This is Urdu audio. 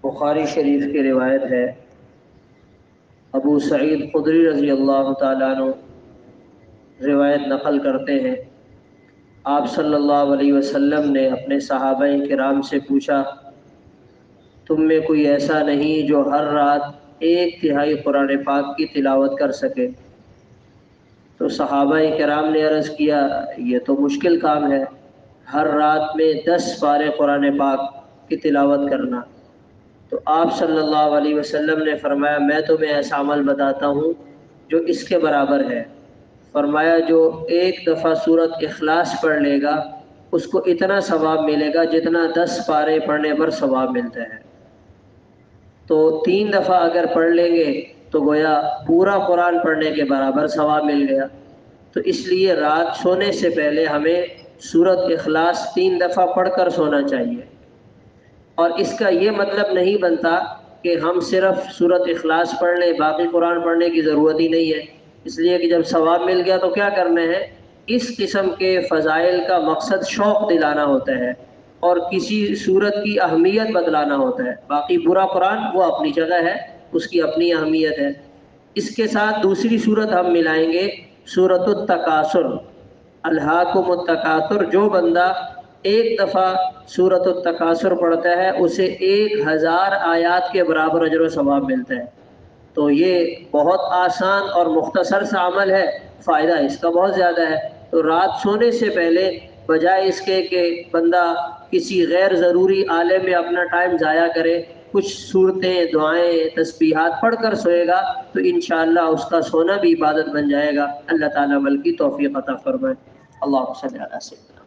بخاری شریف کی روایت ہے، ابو سعید خدری رضی اللہ تعالیٰ عنہ روایت نقل کرتے ہیں، آپ صلی اللہ علیہ وسلم نے اپنے صحابہ کرام سے پوچھا، تم میں کوئی ایسا نہیں جو ہر رات 1/3 قرآن پاک کی تلاوت کر سکے؟ تو صحابہ کرام نے عرض کیا، یہ تو مشکل کام ہے، ہر رات میں 10 پارے قرآن پاک کی تلاوت کرنا۔ تو آپ صلی اللہ علیہ وسلم نے فرمایا، میں تمہیں ایسا عمل بتاتا ہوں جو اس کے برابر ہے۔ فرمایا، جو ایک دفعہ سورۃ اخلاص پڑھ لے گا اس کو اتنا ثواب ملے گا جتنا 10 پارے پڑھنے پر ثواب ملتا ہے۔ تو 3 دفعہ اگر پڑھ لیں گے تو گویا پورا قرآن پڑھنے کے برابر ثواب مل گیا۔ تو اس لیے رات سونے سے پہلے ہمیں سورۃ اخلاص 3 دفعہ پڑھ کر سونا چاہیے۔ اور اس کا یہ مطلب نہیں بنتا کہ ہم صرف سورۃ اخلاص پڑھ لیں، باقی قرآن پڑھنے کی ضرورت ہی نہیں ہے، اس لیے کہ جب ثواب مل گیا تو کیا کرنا ہے؟ اس قسم کے فضائل کا مقصد شوق دلانا ہوتا ہے اور کسی صورت کی اہمیت بتلانا ہوتا ہے۔ باقی پورا قرآن وہ اپنی جگہ ہے، اس کی اپنی اہمیت ہے۔ اس کے ساتھ دوسری صورت ہم ملائیں گے، سورۃ التکاثر، الہاکم التکاثر۔ جو بندہ ایک دفعہ سورۃ التکاثر پڑھتا ہے اسے 1000 آیات کے برابر اجر و ثواب ملتا ہے۔ تو یہ بہت آسان اور مختصر سا عمل ہے، فائدہ اس کا بہت زیادہ ہے۔ تو رات سونے سے پہلے بجائے اس کے کہ بندہ کسی غیر ضروری آلے میں اپنا ٹائم ضائع کرے، کچھ صورتیں، دعائیں، تسبیحات پڑھ کر سوئے گا تو انشاءاللہ اس کا سونا بھی عبادت بن جائے گا۔ اللہ تعالیٰ عمل کی توفیق عطا فرمائے۔ اللہم صلی علی سیدنا